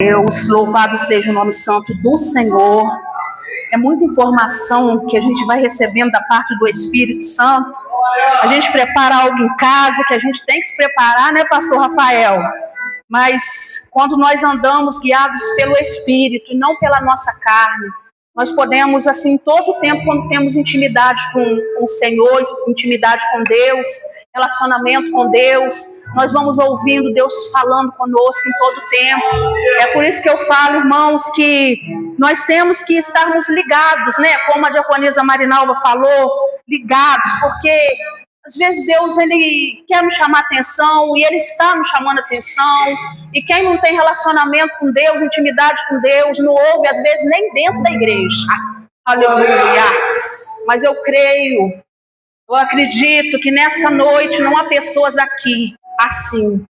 Deus, louvado seja o nome santo do Senhor. É muita informação que a gente vai recebendo da parte do Espírito Santo. A gente prepara algo em casa que a gente tem que se preparar, né, pastor Rafael? Mas quando nós andamos guiados pelo Espírito e não pela nossa carne, nós podemos, assim, todo o tempo, quando temos intimidade com o Senhor, intimidade com Deus, relacionamento com Deus, nós vamos ouvindo Deus falando conosco em todo o tempo. É por isso que eu falo, irmãos, que nós temos que estarmos ligados, né? Como a diaconisa Marinalva falou, ligados, porque às vezes Deus, ele quer nos chamar atenção e ele está nos chamando atenção. E quem não tem relacionamento com Deus, intimidade com Deus, não ouve às vezes nem dentro da igreja. Aleluia! Mas eu creio, eu acredito que nesta noite não há pessoas aqui assim.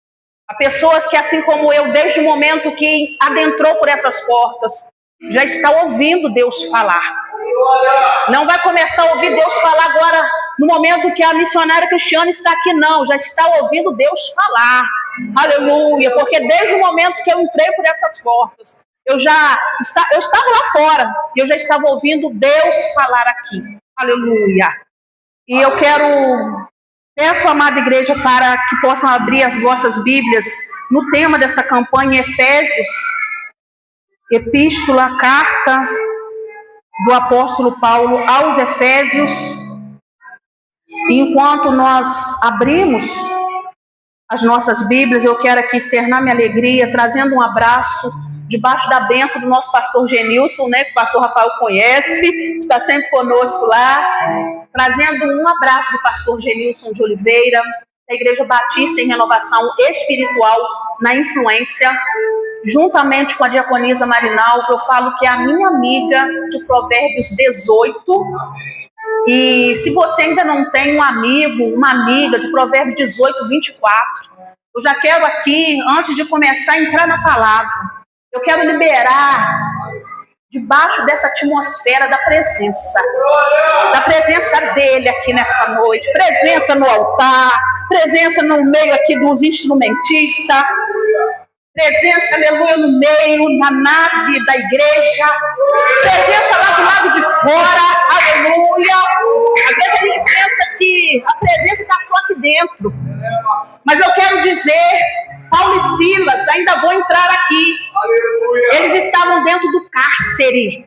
Há pessoas que, assim como eu, desde o momento que adentrou por essas portas, já está ouvindo Deus falar. Não vai começar a ouvir Deus falar agora no momento que a missionária Cristiana está aqui, não. Já está ouvindo Deus falar. Aleluia. Porque desde o momento que eu entrei por essas portas, eu estava lá fora e eu já estava ouvindo Deus falar aqui. Aleluia. E eu peço, amada igreja, para que possam abrir as vossas Bíblias no tema desta campanha, Efésios, epístola, carta do apóstolo Paulo aos Efésios. Enquanto nós abrimos as nossas Bíblias, eu quero aqui externar minha alegria, trazendo um abraço debaixo da bênção do nosso pastor Genilson, né, que o pastor Rafael conhece, está sempre conosco lá, trazendo um abraço do pastor Genilson de Oliveira, da Igreja Batista em Renovação Espiritual na Influência, juntamente com a diaconisa Marinalva. Eu falo que é a minha amiga de Provérbios 18. E se você ainda não tem um amigo, uma amiga de Provérbios 18, 24, eu já quero aqui, antes de começar a entrar na palavra, eu quero liberar debaixo dessa atmosfera da presença dele aqui nesta noite, presença no altar, presença no meio aqui dos instrumentistas, presença, aleluia, no meio, na nave da igreja, presença lá do lado de fora, aleluia. Às vezes a gente pensa que a presença está só aqui dentro, mas eu quero dizer, Paulo e Silas ainda vão entrar aqui. Eles estavam dentro do cárcere,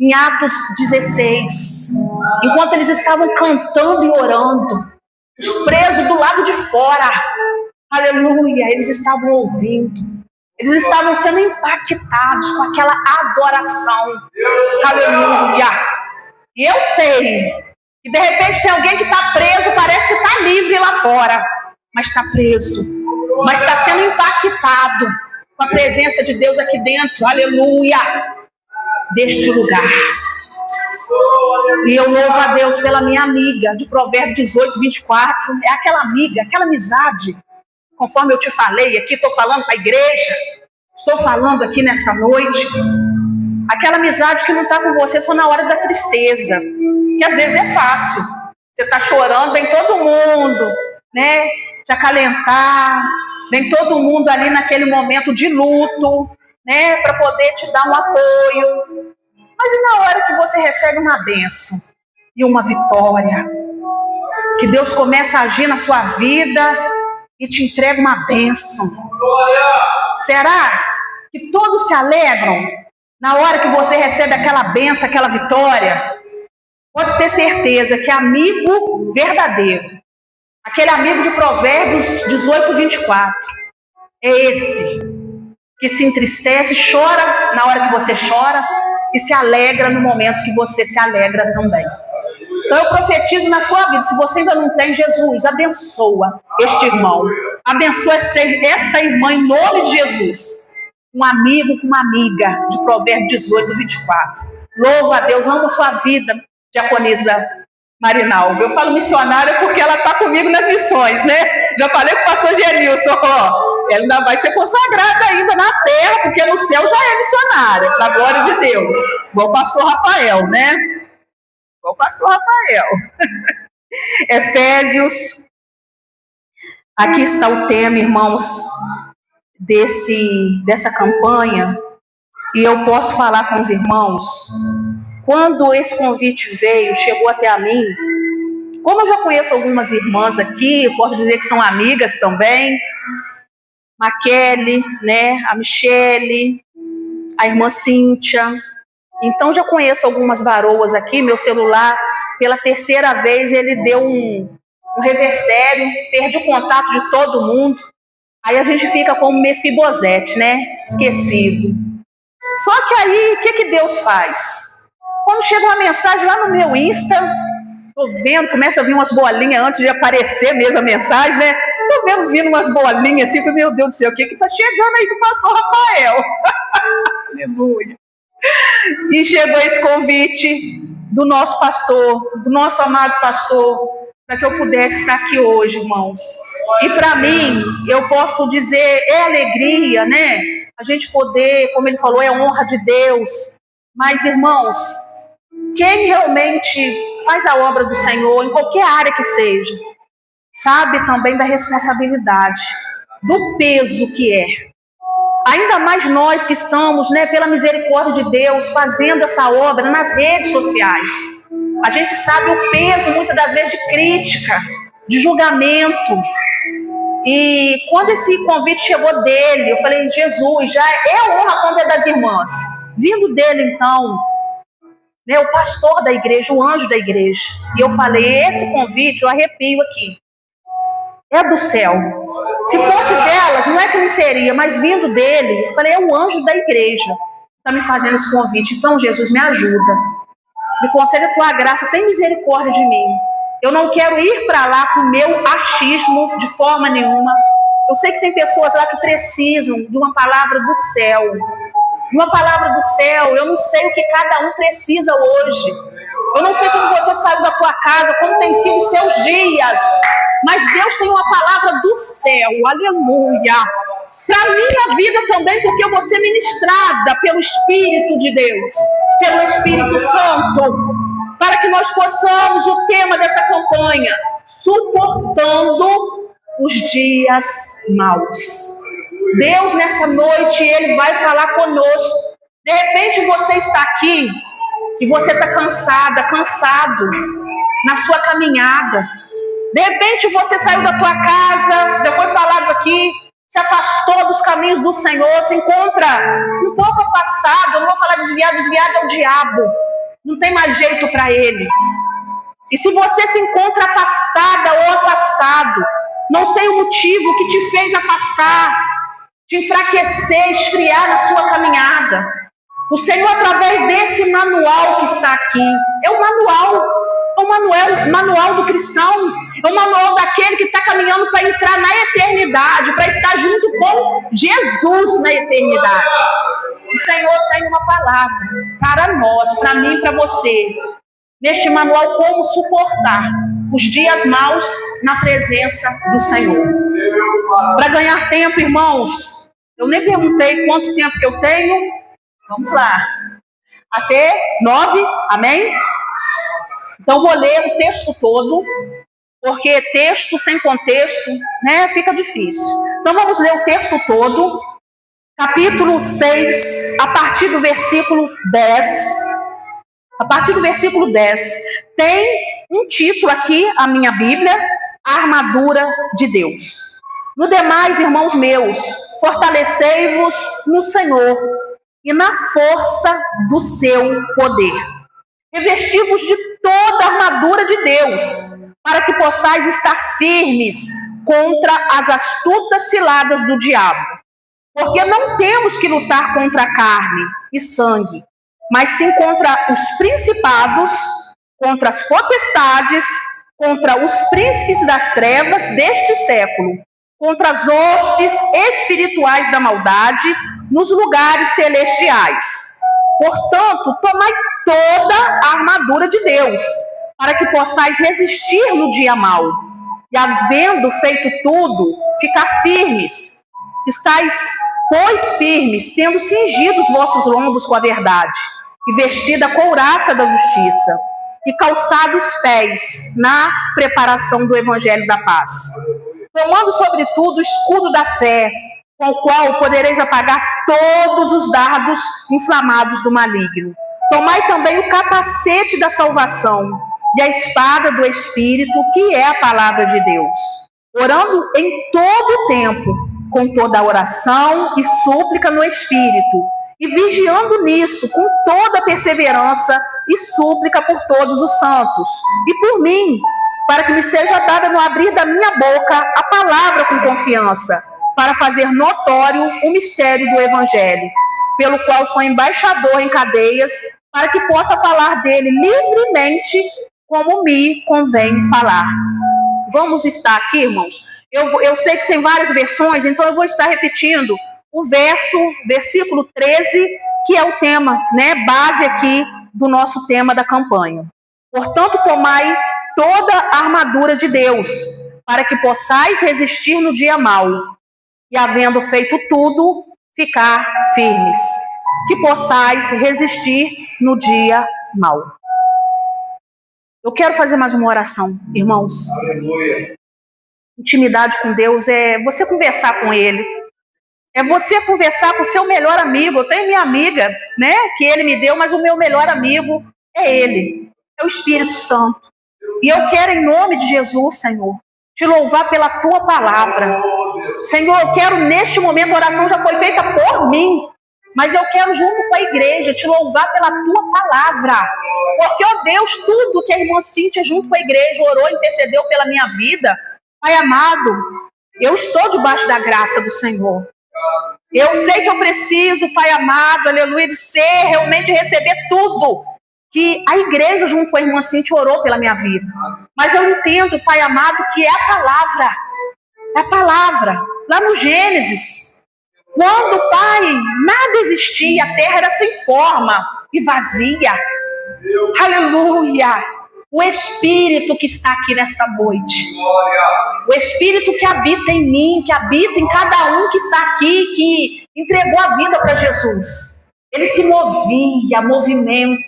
em Atos 16, enquanto eles estavam cantando e orando, os presos do lado de fora, aleluia, eles estavam ouvindo, eles estavam sendo impactados com aquela adoração, aleluia. E eu sei que de repente tem alguém que está preso, parece que está livre lá fora, mas está preso, mas está sendo impactado com a presença de Deus aqui dentro, aleluia, deste lugar. E eu louvo a Deus pela minha amiga de Provérbios 18, 24, é aquela amiga, aquela amizade, conforme eu te falei aqui, estou falando para a igreja, estou falando aqui nesta noite, aquela amizade que não está com você só na hora da tristeza, que às vezes é fácil, você está chorando, vem todo mundo, né, te acalentar, vem todo mundo ali naquele momento de luto, né, para poder te dar um apoio, mas e na hora que você recebe uma bênção e uma vitória, que Deus começa a agir na sua vida e te entrega uma bênção, será que todos se alegram na hora que você recebe aquela bênção, aquela vitória? Pode ter certeza que amigo verdadeiro, aquele amigo de Provérbios 18, 24, é esse que se entristece, chora na hora que você chora e se alegra no momento que você se alegra também. Então eu profetizo na sua vida, se você ainda não tem Jesus, abençoa este irmão, abençoa esta irmã em nome de Jesus. Um amigo com uma amiga de Provérbios 18, 24. Louva a Deus, amo a sua vida, diaconisa Marinalva. Eu falo missionária porque ela está comigo nas missões, né? Já falei com o pastor Genilson, ela ainda vai ser consagrada ainda na terra, porque no céu já é missionária, para a glória de Deus. Igual o pastor Rafael, né? Igual o pastor Rafael. Efésios. Aqui está o tema, irmãos. dessa campanha, e eu posso falar com os irmãos, quando esse convite veio, chegou até a mim, como eu já conheço algumas irmãs aqui, eu posso dizer que são amigas também, a Kelly, né, a Michele, a irmã Cíntia, então já conheço algumas varoas aqui. Meu celular, pela terceira vez, ele deu um revertério, perdi o contato de todo mundo, aí a gente fica como Mefibosete, né, esquecido. Só que aí, o que Deus faz? Quando chega uma mensagem lá no meu Insta, tô vendo, começa a vir umas bolinhas antes de aparecer mesmo a mensagem, né? Tô vendo vindo umas bolinhas assim, falei, meu Deus do céu, o que tá chegando aí do pastor Rafael? Aleluia. E chegou esse convite do nosso pastor, do nosso amado pastor, para que eu pudesse estar aqui hoje, irmãos. E para mim, eu posso dizer, é alegria, né? A gente poder, como ele falou, é honra de Deus. Mas, irmãos, quem realmente faz a obra do Senhor, em qualquer área que seja, sabe também da responsabilidade, do peso que é. Ainda mais nós que estamos, né, pela misericórdia de Deus, fazendo essa obra nas redes sociais. A gente sabe o peso, muitas das vezes, de crítica, de julgamento. E quando esse convite chegou dele, eu falei, Jesus, já é honra quando é das irmãs. Vindo dele, então, né, o pastor da igreja, o anjo da igreja. E eu falei, esse convite, eu arrepio aqui, é do céu. Se fosse delas, não é que não seria, mas vindo dele, eu falei, é o anjo da igreja que está me fazendo esse convite. Então, Jesus, me ajuda. Me concede a tua graça, tem misericórdia de mim. Eu não quero ir para lá com o meu achismo de forma nenhuma. Eu sei que tem pessoas lá que precisam de uma palavra do céu. De uma palavra do céu. Eu não sei o que cada um precisa hoje. Eu não sei como você saiu da tua casa, como tem sido os seus dias. Mas Deus tem uma palavra do céu. Aleluia. Para a minha vida também, porque eu vou ser ministrada pelo Espírito de Deus. Pelo Espírito Santo. Para que nós possamos, o tema dessa campanha, suportando os dias maus. Deus, nessa noite, Ele vai falar conosco. De repente você está aqui e você está cansada, cansado na sua caminhada. De repente você saiu da tua casa, já foi falado aqui, se afastou dos caminhos do Senhor, se encontra um pouco afastado. Eu não vou falar desviado é o diabo. Não tem mais jeito para ele. E se você se encontra afastada ou afastado, não sei o motivo que te fez afastar, te enfraquecer, esfriar na sua caminhada. O Senhor, através desse manual que está aqui, é o manual do cristão, é o manual daquele que está caminhando para entrar na eternidade, para estar junto com Jesus na eternidade. O Senhor tem uma palavra para nós, para mim e para você, neste manual, como suportar os dias maus na presença do Senhor. Para ganhar tempo, irmãos, eu nem perguntei quanto tempo que eu tenho. Vamos lá. Até 9, amém? Então vou ler o texto todo, porque texto sem contexto, né, fica difícil. Então vamos ler o texto todo. Capítulo 6, a partir do versículo 10. A partir do versículo 10. Tem um título aqui, a minha Bíblia, a armadura de Deus. No demais, irmãos meus, fortalecei-vos no Senhor e na força do seu poder. Revesti-vos de toda a armadura de Deus, para que possais estar firmes contra as astutas ciladas do diabo. Porque não temos que lutar contra a carne e sangue, mas sim contra os principados, contra as potestades, contra os príncipes das trevas deste século, contra as hostes espirituais da maldade nos lugares celestiais. Portanto, tomai toda a armadura de Deus, para que possais resistir no dia mau, e havendo feito tudo, ficar firmes. Estais, pois, firmes, tendo cingido os vossos lombos com a verdade, e vestida a couraça da justiça, e calçados os pés na preparação do evangelho da paz. Tomando, sobretudo, o escudo da fé, com o qual podereis apagar todos os dardos inflamados do maligno. Tomai também o capacete da salvação e a espada do Espírito, que é a palavra de Deus, orando em todo o tempo, com toda a oração e súplica no Espírito, e vigiando nisso com toda a perseverança e súplica por todos os santos, e por mim, para que me seja dada no abrir da minha boca a palavra com confiança, para fazer notório o mistério do Evangelho, pelo qual sou embaixador em cadeias, para que possa falar dele livremente, como me convém falar. Vamos estar aqui, irmãos? Eu sei que tem várias versões, então eu vou estar repetindo o versículo 13, que é o tema, né, base aqui do nosso tema da campanha. Portanto, tomai toda a armadura de Deus, para que possais resistir no dia mau, e havendo feito tudo, ficar firmes. Que possais resistir no dia mau. Eu quero fazer mais uma oração, irmãos. Aleluia. Intimidade com Deus é você conversar com Ele. É você conversar com o seu melhor amigo. Eu tenho minha amiga, né, que Ele me deu, mas o meu melhor amigo é Ele. É o Espírito Santo. E eu quero, em nome de Jesus, Senhor, te louvar pela Tua palavra. Senhor, eu quero neste momento, a oração já foi feita por mim, mas eu quero junto com a igreja te louvar pela Tua palavra. Porque, ó Deus, tudo que a irmã Cíntia junto com a igreja orou, intercedeu pela minha vida, Pai amado, eu estou debaixo da graça do Senhor. Eu sei que eu preciso, Pai amado, aleluia, de ser, realmente receber tudo que a igreja junto com a irmã Cíntia orou pela minha vida. Mas eu entendo, Pai amado, que é a palavra. É a palavra. Lá no Gênesis, quando, Pai, nada existia, a terra era sem forma e vazia. Aleluia. O Espírito que está aqui nesta noite, o Espírito que habita em mim, que habita em cada um que está aqui, que entregou a vida para Jesus, ele se movia, movimento,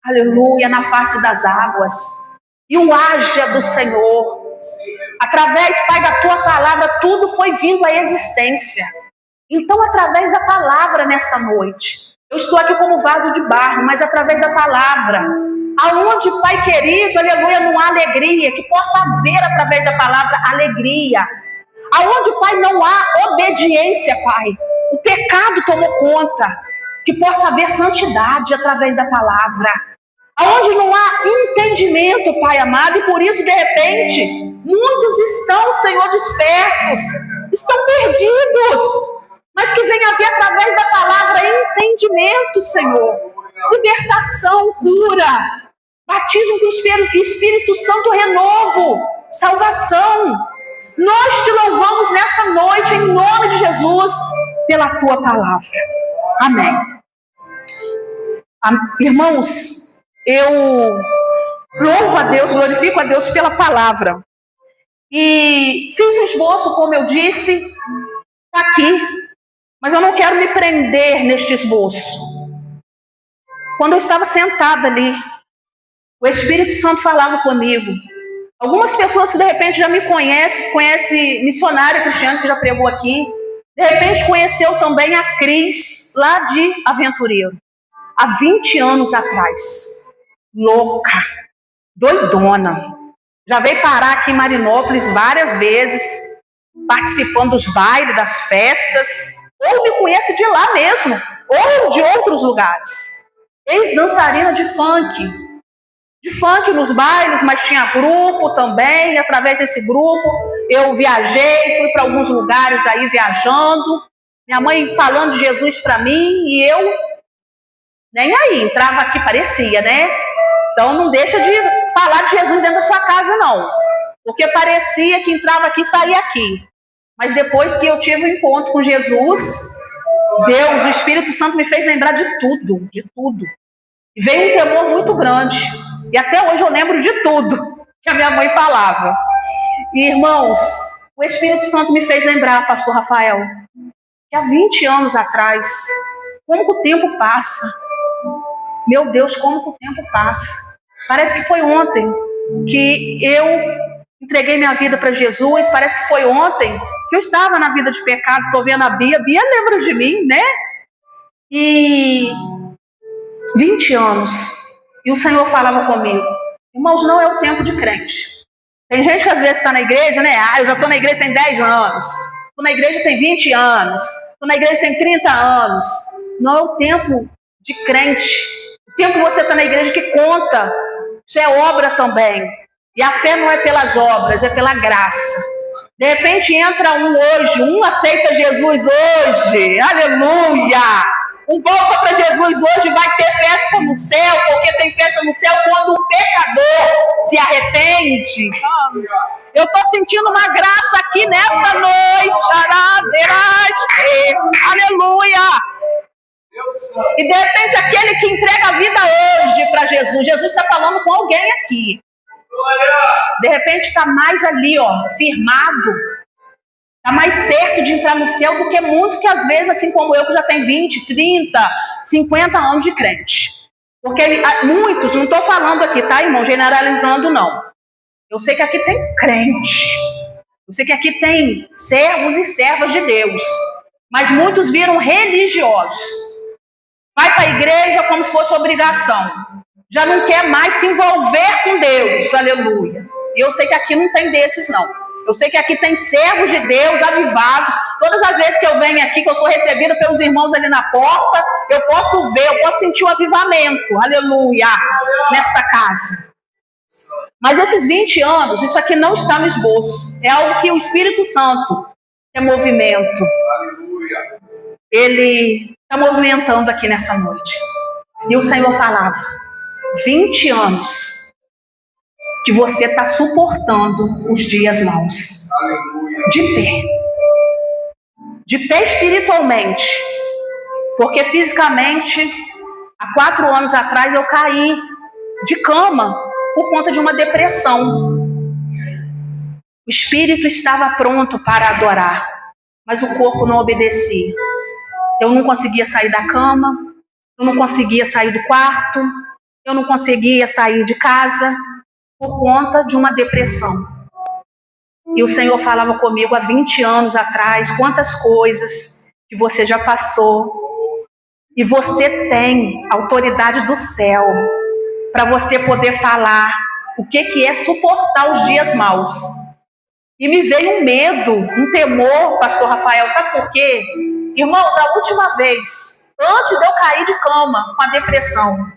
aleluia, na face das águas, e o haja do Senhor, através, Pai, da Tua palavra, tudo foi vindo à existência. Então, através da palavra nesta noite, eu estou aqui como vaso de barro, mas através da palavra, aonde, Pai querido, aleluia, não há alegria, que possa haver através da palavra alegria. Aonde, Pai, não há obediência, Pai, o pecado tomou conta, que possa haver santidade através da palavra. Aonde não há entendimento, Pai amado, e por isso, de repente, muitos estão, Senhor, dispersos, estão perdidos, mas que venha haver através da palavra entendimento, Senhor, libertação, cura, batismo com o Espírito Santo, renovo, salvação. Nós te louvamos nessa noite, em nome de Jesus, pela Tua palavra. Amém. Irmãos, eu louvo a Deus, glorifico a Deus pela palavra. E fiz um esboço, como eu disse, está aqui, mas eu não quero me prender neste esboço. Quando eu estava sentada ali, o Espírito Santo falava comigo. Algumas pessoas que de repente já me conhece missionária cristiana que já pregou aqui, de repente conheceu também a Cris, lá de Aventureiro, há 20 anos atrás. Louca, doidona. Já veio parar aqui em Marinópolis várias vezes, participando dos bailes, das festas, ou me conhece de lá mesmo, ou de outros lugares. Ex-dançarina de funk nos bailes, mas tinha grupo também. E através desse grupo eu viajei, fui para alguns lugares aí viajando, minha mãe falando de Jesus para mim, e eu nem aí, entrava aqui, parecia, né? Então não deixa de falar de Jesus dentro da sua casa, não, porque parecia que entrava aqui e saía aqui. Mas depois que eu tive um encontro com Jesus, Deus, o Espírito Santo me fez lembrar de tudo, de tudo. E veio um temor muito grande. E até hoje eu lembro de tudo que a minha mãe falava. E, irmãos, o Espírito Santo me fez lembrar, pastor Rafael, que há 20 anos atrás, como que o tempo passa. Meu Deus, como que o tempo passa. Parece que foi ontem que eu entreguei minha vida para Jesus. Parece que foi ontem que eu estava na vida de pecado. Estou vendo a Bia lembra de mim, né? E 20 anos. E o Senhor falava comigo: irmãos, não é o tempo de crente. Tem gente que às vezes está na igreja, né? Eu já estou na igreja tem 10 anos. Estou na igreja tem 20 anos. Estou na igreja tem 30 anos. Não é o tempo de crente. O tempo que você está na igreja que conta. Isso é obra também. E a fé não é pelas obras, é pela graça. De repente entra um hoje, um aceita Jesus hoje. Aleluia! Um volta para Jesus hoje, vai ter festa no céu, porque tem festa no céu quando um pecador se arrepende. Eu estou sentindo uma graça aqui nessa noite. Aleluia! E de repente aquele que entrega a vida hoje para Jesus, Jesus está falando com alguém aqui. De repente está mais ali, ó, firmado. Está mais certo de entrar no céu do que muitos que às vezes, assim como eu, que já tem 20, 30, 50 anos de crente. Porque muitos, não estou falando aqui, tá, irmão? Generalizando, não. Eu sei que aqui tem crente. Eu sei que aqui tem servos e servas de Deus. Mas muitos viram religiosos. Vai para a igreja como se fosse obrigação. Já não quer mais se envolver com Deus. Aleluia. E eu sei que aqui não tem desses, não. Eu sei que aqui tem servos de Deus avivados. Todas as vezes que eu venho aqui, que eu sou recebida pelos irmãos ali na porta, eu posso ver, eu posso sentir o avivamento. Aleluia. Nesta casa. Mas esses 20 anos, isso aqui não está no esboço. É algo que o Espírito Santo, que é movimento, ele está movimentando aqui nessa noite. E o Senhor falava: 20 anos que você está suportando os dias maus. De pé. De pé espiritualmente. Porque fisicamente, há 4 anos atrás, eu caí de cama por conta de uma depressão. O espírito estava pronto para adorar, mas o corpo não obedecia. Eu não conseguia sair da cama, eu não conseguia sair do quarto, eu não conseguia sair de casa, por conta de uma depressão. E o Senhor falava comigo há 20 anos atrás, quantas coisas que você já passou. E você tem autoridade do céu para você poder falar o que é suportar os dias maus. E me veio um medo, um temor, pastor Rafael, sabe por quê? Irmãos, a última vez, antes de eu cair de cama com a depressão,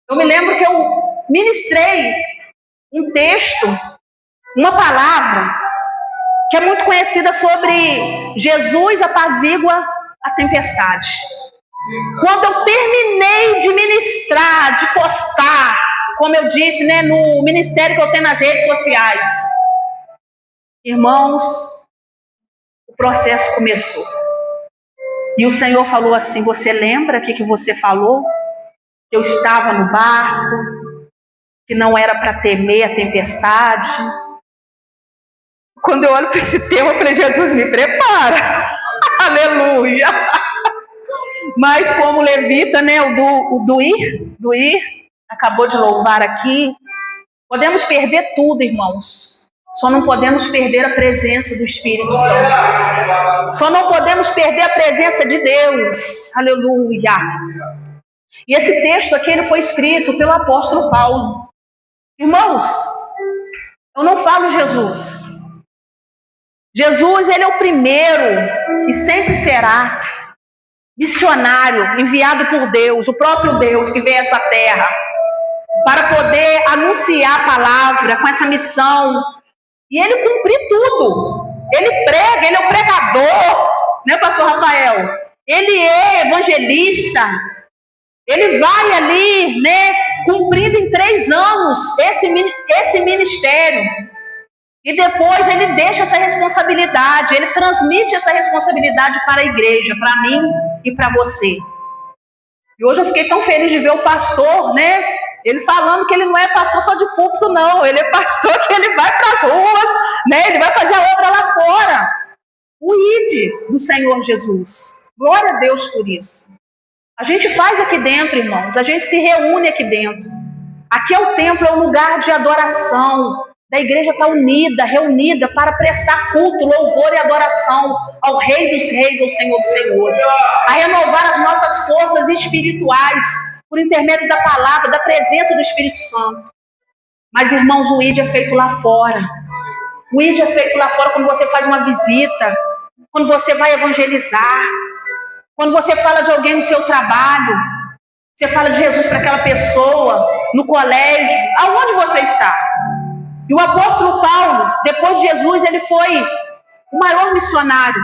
eu me lembro que eu ministrei um texto, uma palavra que é muito conhecida sobre Jesus apazigua a tempestade. Quando eu terminei de ministrar, de postar, como eu disse, né, no ministério que eu tenho nas redes sociais, irmãos, o processo começou. E o Senhor falou assim: você lembra que você falou? Eu estava no barco, que não era para temer a tempestade. Quando eu olho para esse tema, eu falei: Jesus, me prepara. Aleluia. Mas como levita, né, o Duir, acabou de louvar aqui, podemos perder tudo, irmãos. Só não podemos perder a presença do Espírito Santo. Só não podemos perder a presença de Deus. Aleluia. E esse texto aqui, ele foi escrito pelo apóstolo Paulo. Irmãos, eu não falo Jesus. Jesus, ele é o primeiro e sempre será missionário enviado por Deus, o próprio Deus que veio a essa terra para poder anunciar a palavra com essa missão. E ele cumprir tudo. Ele prega, ele é o pregador, né, pastor Rafael? Ele é evangelista. Ele vai ali, né, cumprindo em 3 anos esse ministério. E depois ele deixa essa responsabilidade, ele transmite essa responsabilidade para a igreja, para mim e para você. E hoje eu fiquei tão feliz de ver o pastor, né, ele falando que ele não é pastor só de púlpito, não. Ele é pastor que ele vai para as ruas, né, ele vai fazer a obra lá fora. O ID do Senhor Jesus. Glória a Deus por isso. A gente faz aqui dentro, irmãos, a gente se reúne aqui dentro. Aqui é o templo, é um lugar de adoração, da igreja estar unida, reunida para prestar culto, louvor e adoração ao Rei dos Reis, ao Senhor dos Senhores, a renovar as nossas forças espirituais por intermédio da palavra, da presença do Espírito Santo. Mas, irmãos, o ID é feito lá fora. O ID é feito lá fora quando você faz uma visita, quando você vai evangelizar, quando você fala de alguém no seu trabalho, você fala de Jesus para aquela pessoa, no colégio, aonde você está. E o apóstolo Paulo, depois de Jesus, ele foi o maior missionário.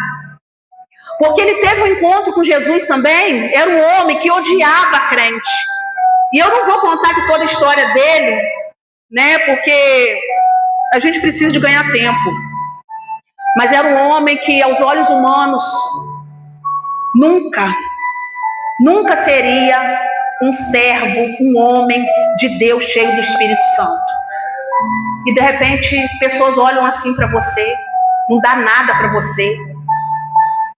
Porque ele teve um encontro com Jesus também, era um homem que odiava a crente. E eu não vou contar aqui toda a história dele, né, porque a gente precisa de ganhar tempo. Mas era um homem que, aos olhos humanos, nunca seria um servo, um homem de Deus cheio do Espírito Santo. E de repente, pessoas olham assim para você, não dá nada para você.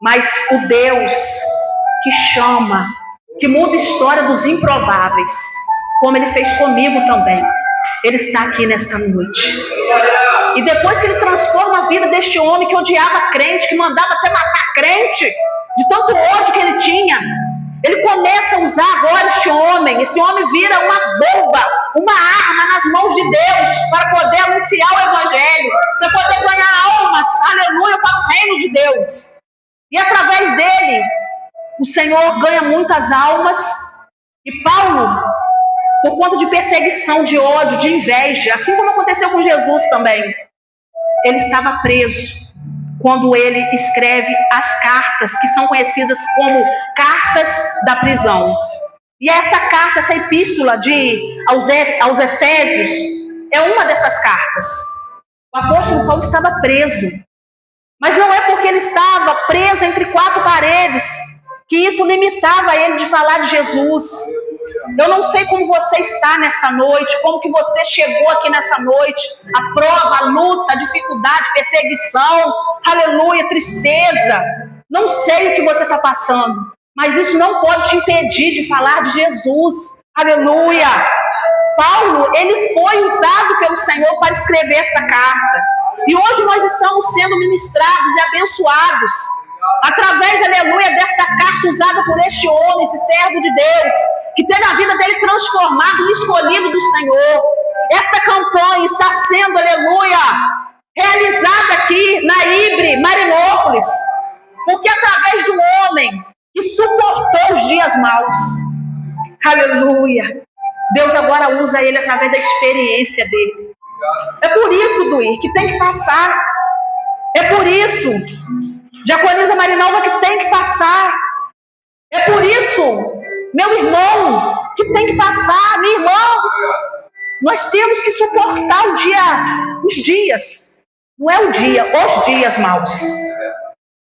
Mas o Deus que chama, que muda a história dos improváveis, como ele fez comigo também, ele está aqui nesta noite. E depois que ele transforma a vida deste homem que odiava crente, que mandava até matar crente, de tanto ódio que ele tinha, ele começa a usar agora este homem. Esse homem vira uma bomba, uma arma nas mãos de Deus para poder anunciar o Evangelho, para poder ganhar almas, aleluia, para o reino de Deus. E através dele, o Senhor ganha muitas almas. E Paulo, por conta de perseguição, de ódio, de inveja, assim como aconteceu com Jesus também, ele estava preso quando ele escreve as cartas, que são conhecidas como cartas da prisão. E essa carta, essa epístola aos Efésios, é uma dessas cartas. O apóstolo Paulo estava preso. Mas não é porque ele estava preso entre quatro paredes que isso limitava ele de falar de Jesus. Eu não sei como você está nesta noite, como que você chegou aqui nessa noite, a prova, a luta, a dificuldade, perseguição, aleluia, tristeza. Não sei o que você está passando, mas isso não pode te impedir de falar de Jesus, aleluia. Paulo, ele foi usado pelo Senhor para escrever esta carta. E hoje nós estamos sendo ministrados e abençoados através, aleluia, desta carta usada por este homem, esse servo de Deus, que teve a vida dele transformada e escolhido do Senhor. Esta campanha está sendo, aleluia, realizada aqui na Ibre, Marinópolis, porque através de um homem que suportou os dias maus, aleluia, Deus agora usa ele através da experiência dele. É por isso, Duir, que tem que passar. É por isso, Diaconisa Marinalva, que tem que passar. É por isso, meu irmão, que tem que passar, minha irmã. Nós temos que suportar os dias. Não é o dia, os dias maus.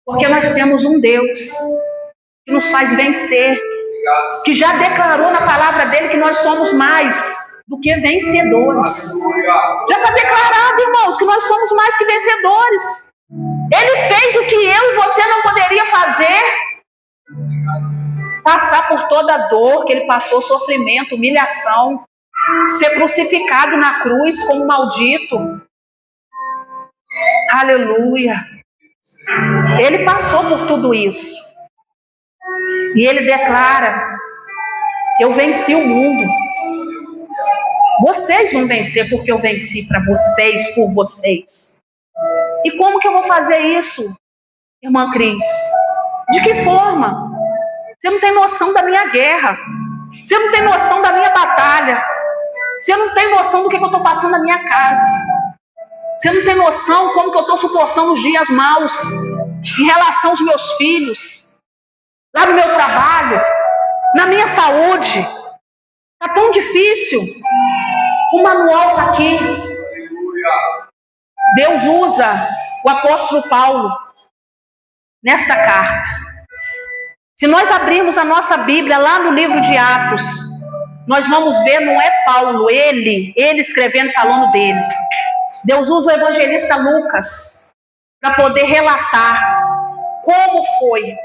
Porque nós temos um Deus que nos faz vencer, que já declarou na palavra dele que nós somos mais do que vencedores. Já está declarado, irmãos, que nós somos mais que vencedores. Ele fez o que eu e você não poderia fazer. Passar por toda a dor que ele passou, sofrimento, humilhação, ser crucificado na cruz como maldito. Aleluia. Ele passou por tudo isso. E ele declara: eu venci o mundo. Vocês vão vencer porque eu venci para vocês, por vocês. E como que eu vou fazer isso, irmã Cris? De que forma? Você não tem noção da minha guerra. Você não tem noção da minha batalha. Você não tem noção do que eu estou passando na minha casa. Você não tem noção como que eu estou suportando os dias maus em relação aos meus filhos, lá no meu trabalho, na minha saúde. Está tão difícil. O manual está aqui. Deus usa o apóstolo Paulo nesta carta. Se nós abrirmos a nossa Bíblia lá no livro de Atos, nós vamos ver, não é Paulo, ele escrevendo, falando dele. Deus usa o evangelista Lucas para poder relatar como foi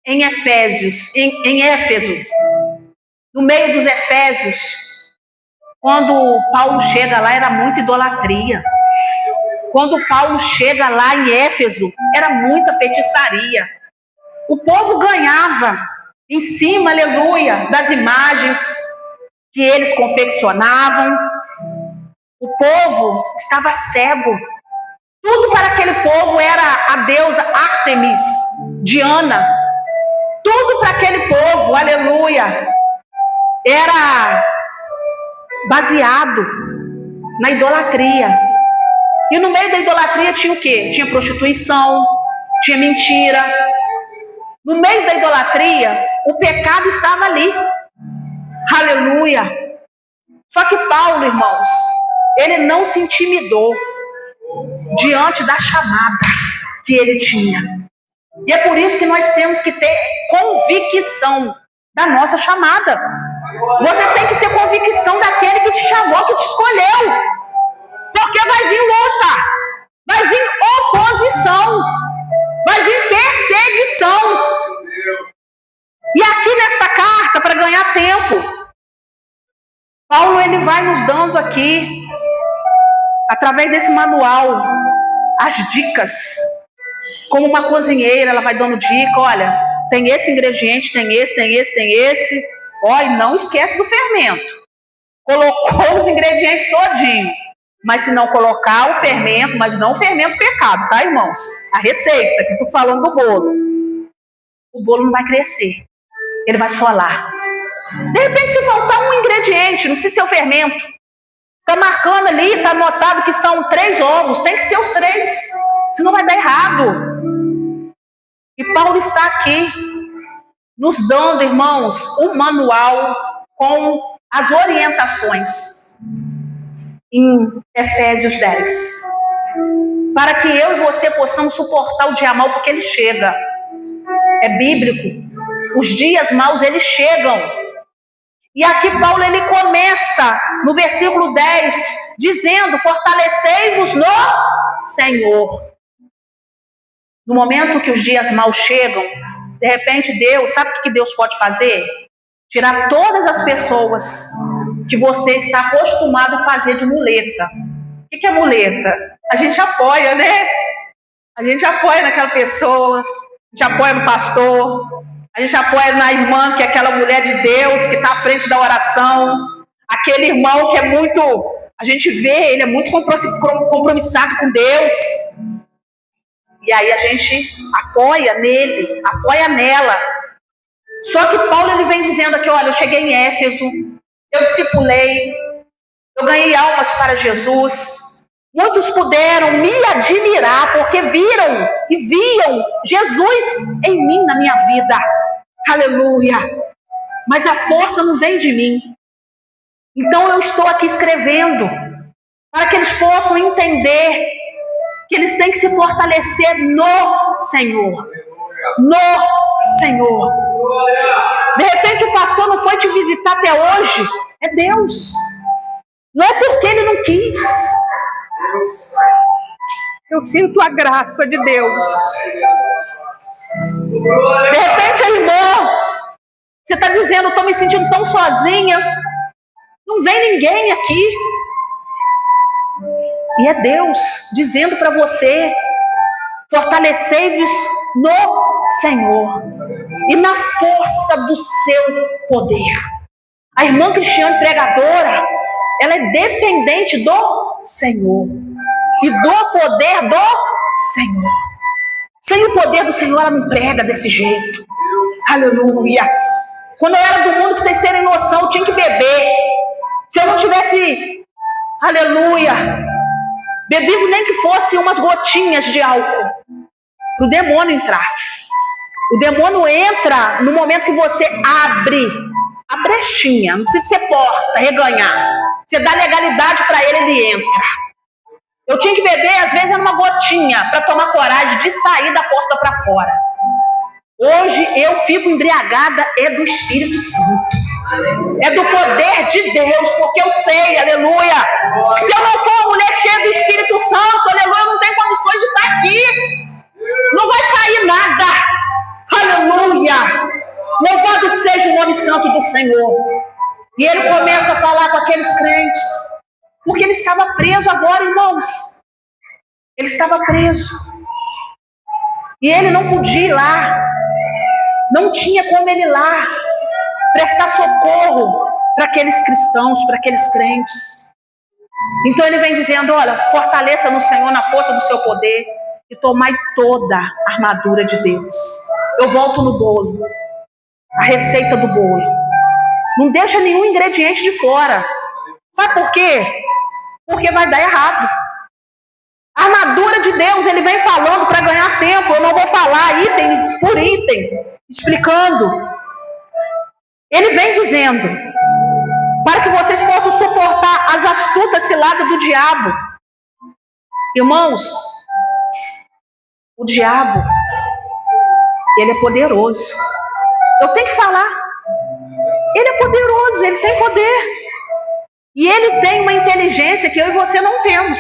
em Éfeso, no meio dos Efésios. Quando Paulo chega lá, era muita idolatria. quando Paulo chega lá em Éfeso, era muita feitiçaria. O povo ganhava em cima, aleluia, das imagens que eles confeccionavam. O povo estava cego. Tudo para aquele povo era a deusa Ártemis, Diana. Tudo para aquele povo, aleluia, era baseado na idolatria. E no meio da idolatria tinha o quê? Tinha prostituição, tinha mentira. No meio da idolatria, o pecado estava ali. Aleluia. Só que Paulo, irmãos, ele não se intimidou diante da chamada que ele tinha. E é por isso que nós temos que ter convicção da nossa chamada. Você tem que ter convicção daquele que te chamou, que te escolheu. Porque vai vir luta, vai vir oposição, vai vir perseguição. E aqui nesta carta, para ganhar tempo, Paulo ele vai nos dando aqui, através desse manual, as dicas. Como uma cozinheira, ela vai dando dica, olha, tem esse ingrediente, tem esse, tem esse, tem esse. Ó, e não esquece do fermento. Colocou os ingredientes todinho. Mas se não colocar o fermento, mas não o fermento pecado, tá, irmãos? A receita, que eu tô falando do bolo. O bolo não vai crescer. Ele vai solar. De repente, se faltar um ingrediente, não precisa ser o fermento. Está marcando ali, está anotado que são 3 ovos. Tem que ser os 3. Senão vai dar errado. E Paulo está aqui nos dando, irmãos, um manual com as orientações em Efésios 10. Para que eu e você possamos suportar o dia mau, porque ele chega. É bíblico. Os dias maus, eles chegam. E aqui Paulo, ele começa no versículo 10, dizendo, fortalecei-vos no Senhor. No momento que os dias maus chegam, de repente Deus, sabe o que Deus pode fazer? Tirar todas as pessoas que você está acostumado a fazer de muleta. O que é muleta? A gente apoia, né? A gente apoia naquela pessoa, a gente apoia no pastor, a gente apoia na irmã, que é aquela mulher de Deus, que está à frente da oração, aquele irmão que é muito, a gente vê, ele é muito compromissado com Deus. E aí a gente apoia nele, apoia nela. Só que Paulo ele vem dizendo aqui, olha, eu cheguei em Éfeso, eu discipulei, eu ganhei almas para Jesus. Muitos puderam me admirar porque viram e viam Jesus em mim, na minha vida. Aleluia. Mas a força não vem de mim. Então eu estou aqui escrevendo para que eles possam entender que eles têm que se fortalecer no Senhor. No Senhor. De repente o pastor não foi te visitar até hoje. É Deus. Não é porque ele não quis. Eu sinto a graça de Deus. De repente a irmã, você está dizendo, estou me sentindo tão sozinha. Não vem ninguém aqui. E é Deus dizendo para você, fortalecei-vos no Senhor e na força do seu poder. A irmã Cristiane pregadora, ela é dependente do Senhor e do poder do Senhor. Sem o poder do Senhor, ela não prega desse jeito. Aleluia. Quando eu era do mundo, que vocês terem noção, eu tinha que beber. Se eu não tivesse, aleluia, bebido nem que fosse umas gotinhas de álcool, para o demônio entrar. O demônio entra no momento que você abre a brechinha. Não precisa ser porta, reganhar. Você dá legalidade para ele, ele entra. Eu tinha que beber, às vezes, era uma gotinha, para tomar coragem de sair da porta para fora. Hoje eu fico embriagada, é do Espírito Santo. É do poder de Deus, porque eu sei, aleluia, que se eu não for uma mulher cheia do Espírito Santo, aleluia, eu não tenho condições de estar aqui. Não vai sair nada. Aleluia. Louvado seja o nome santo do Senhor. E ele começa a falar com aqueles crentes, porque ele estava preso agora, irmãos. Ele estava preso. E ele não podia ir lá. Não tinha como ele ir lá prestar socorro para aqueles cristãos, para aqueles crentes. Então ele vem dizendo, olha, fortaleça no Senhor na força do seu poder e tomai toda a armadura de Deus. Eu volto no bolo, a receita do bolo. Não deixa nenhum ingrediente de fora. Sabe por quê? Porque vai dar errado. A armadura de Deus, ele vem falando para ganhar tempo. Eu não vou falar item por item, explicando. Ele vem dizendo, para que vocês possam suportar as astutas ciladas do diabo. Irmãos, o diabo, ele é poderoso. Eu tenho que falar. Ele é poderoso, ele tem poder. E ele tem uma inteligência que eu e você não temos.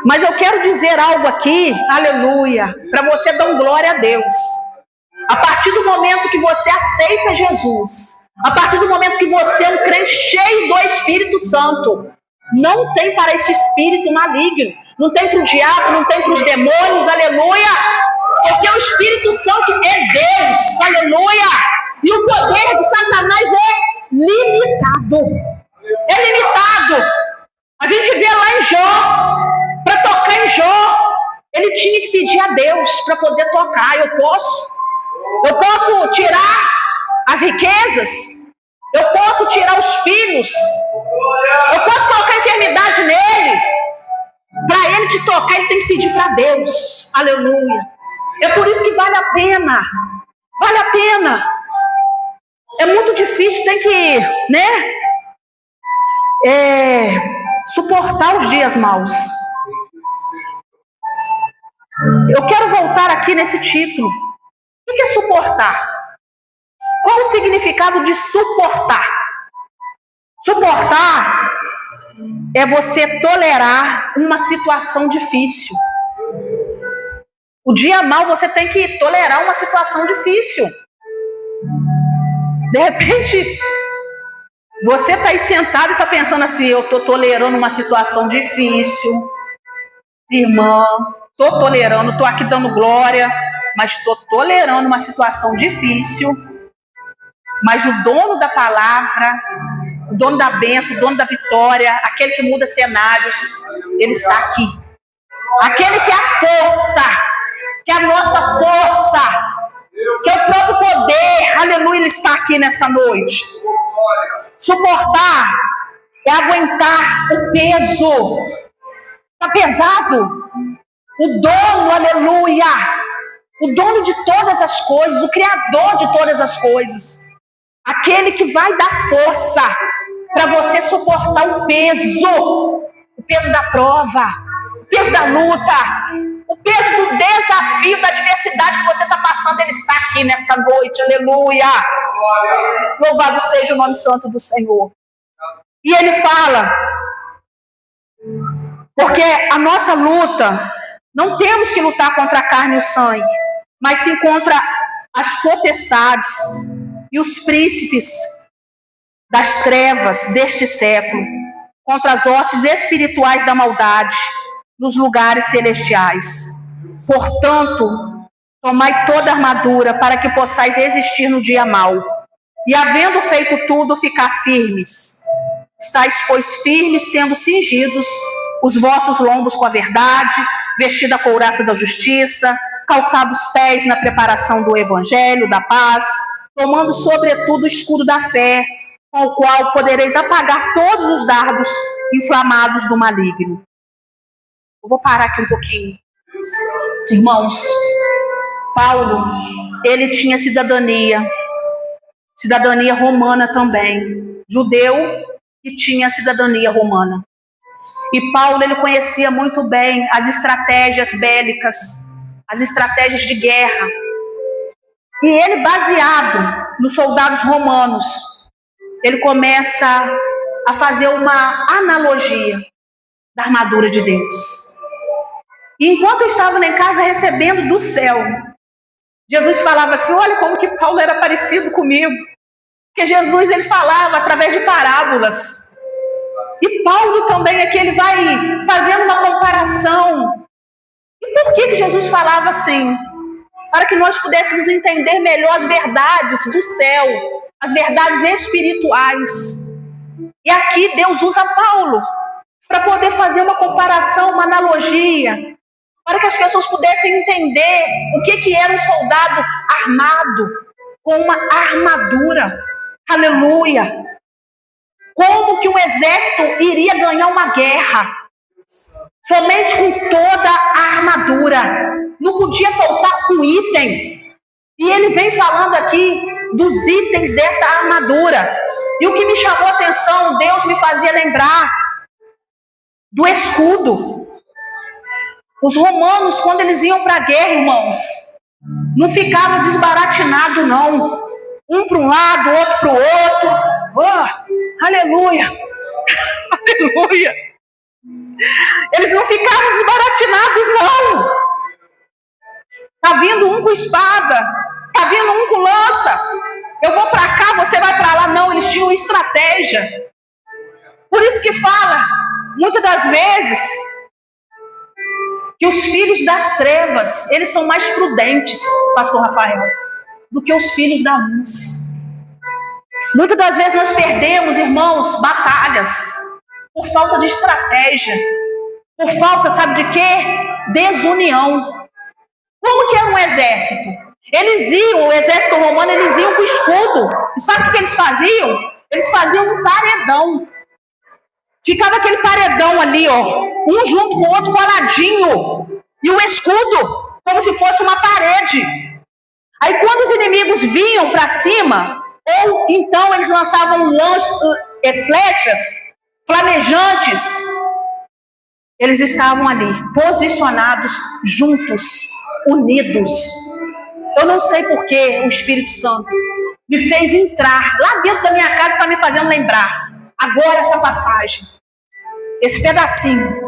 Mas eu quero dizer algo aqui, aleluia, para você dar glória a Deus. A partir do momento que você aceita Jesus, a partir do momento que você é um crente cheio do Espírito Santo, não tem para esse espírito maligno, não tem para o diabo, não tem para os demônios, aleluia, porque o Espírito Santo é Deus, aleluia, e o poder de Satanás é limitado. É limitado. A gente vê lá em Jó, para tocar em Jó, ele tinha que pedir a Deus para poder tocar. Eu posso tirar as riquezas, eu posso tirar os filhos, eu posso colocar enfermidade nele. Para ele te tocar, ele tem que pedir para Deus. Aleluia. É por isso que vale a pena. Vale a pena. É muito difícil, tem que, né? Suportar os dias maus. Eu quero voltar aqui nesse título. O que é suportar? Qual o significado de suportar? Suportar é você tolerar uma situação difícil. O dia mau você tem que tolerar uma situação difícil. De repente, você está aí sentado e está pensando assim, eu estou tolerando uma situação difícil. Irmã, estou tolerando, estou aqui dando glória, mas estou tolerando uma situação difícil. Mas o dono da palavra, o dono da bênção, o dono da vitória, aquele que muda cenários, ele está aqui. Aquele que é a força, que é a nossa força, que é o próprio poder, aleluia, ele está aqui nesta noite. Suportar é aguentar o peso. Está pesado. O dono, aleluia, o dono de todas as coisas, o criador de todas as coisas, aquele que vai dar força para você suportar o peso da prova, o peso da luta, o peso do desafio, da adversidade que você está passando, ele está aqui nesta noite, aleluia. Louvado seja o nome santo do Senhor. E ele fala, porque a nossa luta, não temos que lutar contra a carne e o sangue, mas sim contra as potestades e os príncipes das trevas deste século, contra as hostes espirituais da maldade nos lugares celestiais. Portanto, tomai toda a armadura para que possais resistir no dia mau, e havendo feito tudo, ficar firmes. Estais, pois, firmes, tendo cingidos os vossos lombos com a verdade, vestida a couraça da justiça, calçados os pés na preparação do evangelho, da paz, tomando sobretudo o escudo da fé, com o qual podereis apagar todos os dardos inflamados do maligno. Eu vou parar aqui um pouquinho. Irmãos, Paulo, ele tinha cidadania romana também, judeu que tinha cidadania romana. E Paulo, ele conhecia muito bem as estratégias bélicas, as estratégias de guerra. E ele, baseado nos soldados romanos, ele começa a fazer uma analogia da armadura de Deus. E enquanto eu estava lá em casa recebendo do céu, Jesus falava assim, olha como que Paulo era parecido comigo. Porque Jesus, ele falava através de parábolas. E Paulo também aqui, ele vai fazendo uma comparação. E por que Jesus falava assim? Para que nós pudéssemos entender melhor as verdades do céu, as verdades espirituais. E aqui Deus usa Paulo para poder fazer uma comparação, uma analogia, para que as pessoas pudessem entender o que era um soldado armado com uma armadura. Aleluia! Como que um exército iria ganhar uma guerra? Somente com toda a armadura. Não podia faltar um item. E ele vem falando aqui dos itens dessa armadura. E o que me chamou a atenção, Deus me fazia lembrar do escudo. Os romanos, quando eles iam para a guerra, irmãos, não ficavam desbaratinados, não. Um para um lado, outro para o outro. Oh, aleluia! Aleluia! Eles não ficavam desbaratinados, não. Tá vindo um com espada, tá vindo um com lança. Eu vou para cá, você vai para lá. Não, eles tinham estratégia. Por isso que fala, muitas das vezes, que os filhos das trevas, eles são mais prudentes, pastor Rafael, do que os filhos da luz. Muitas das vezes nós perdemos, irmãos, batalhas por falta de estratégia, por falta, sabe de quê? Desunião. Como que era um exército? Eles iam, o exército romano, eles iam com escudo. E sabe o que eles faziam? Eles faziam um paredão. Ficava aquele paredão ali, ó, um junto com o outro coladinho. E o escudo, como se fosse uma parede. Aí quando os inimigos vinham para cima, ou então eles lançavam flechas flamejantes, eles estavam ali, posicionados, juntos, unidos. Eu não sei por que o Espírito Santo me fez entrar lá dentro da minha casa, está me fazendo lembrar agora essa passagem, esse pedacinho.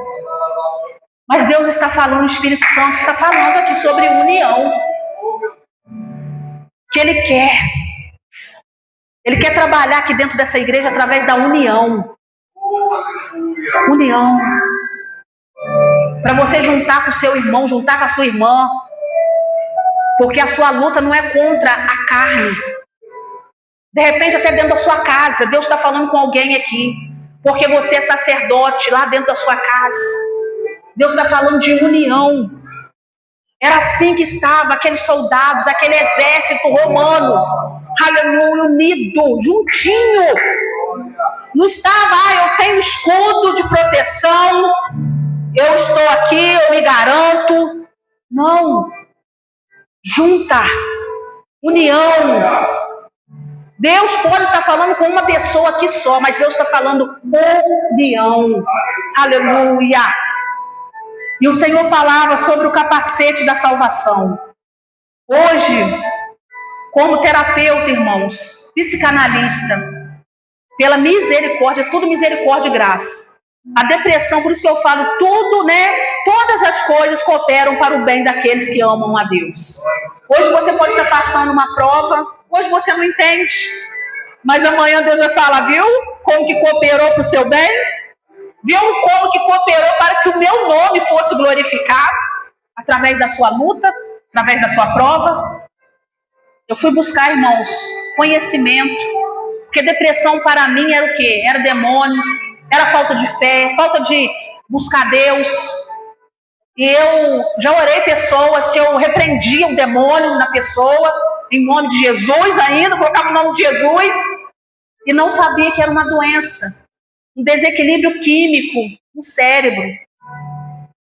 Mas Deus está falando, o Espírito Santo está falando aqui sobre união. Que Ele quer trabalhar aqui dentro dessa igreja através da união. União. Para você juntar com o seu irmão, juntar com a sua irmã. Porque a sua luta não é contra a carne. De repente, até dentro da sua casa, Deus está falando com alguém aqui. Porque você é sacerdote lá dentro da sua casa. Deus está falando de união. Era assim que estava aqueles soldados, aquele exército romano. Aleluia, unido, juntinho. Não estava, eu tenho escudo de proteção, eu estou aqui, eu me garanto. Não. Junta. União. Deus pode estar falando com uma pessoa aqui só, mas Deus está falando união. Aleluia. E o Senhor falava sobre o capacete da salvação. Hoje, como terapeuta, irmãos, psicanalista, pela misericórdia, tudo misericórdia e graça. A depressão, por isso que eu falo tudo, né? Todas as coisas cooperam para o bem daqueles que amam a Deus. Hoje você pode estar passando uma prova, hoje você não entende, mas amanhã Deus vai falar, viu? Como que cooperou para o seu bem? Viu como que cooperou para que o meu nome fosse glorificado? Através da sua luta, através da sua prova. Eu fui buscar, irmãos, conhecimento. Porque depressão para mim era o quê? Era demônio, era falta de fé, falta de buscar Deus. E eu já orei pessoas que eu repreendia o demônio na pessoa, em nome de Jesus ainda, colocava o nome de Jesus, e não sabia que era uma doença, um desequilíbrio químico no cérebro.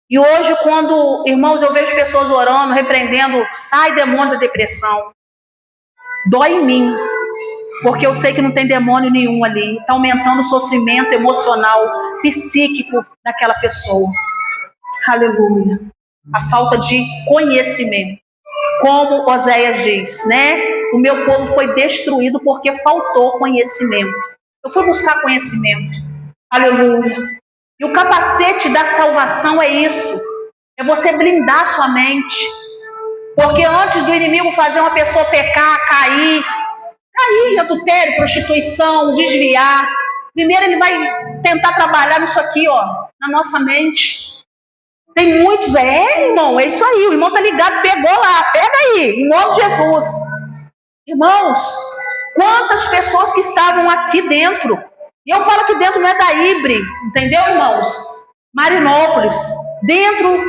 E hoje, quando, irmãos, eu vejo pessoas orando, repreendendo, sai demônio da depressão, dói em mim, porque eu sei que não tem demônio nenhum ali, está aumentando o sofrimento emocional, psíquico daquela pessoa. Aleluia. A falta de conhecimento. Como Oséias diz, né? O meu povo foi destruído porque faltou conhecimento. Eu fui buscar conhecimento. Aleluia. E o capacete da salvação é isso. É você blindar sua mente. Porque antes do inimigo fazer uma pessoa pecar, cair em adultério, prostituição, desviar, primeiro ele vai tentar trabalhar nisso aqui, ó, na nossa mente. Tem muitos, irmão, é isso aí, o irmão tá ligado, pegou lá, pega aí, em nome de Jesus. Irmãos, quantas pessoas que estavam aqui dentro, e eu falo que dentro não é da Ibre, entendeu, irmãos? Marinópolis, dentro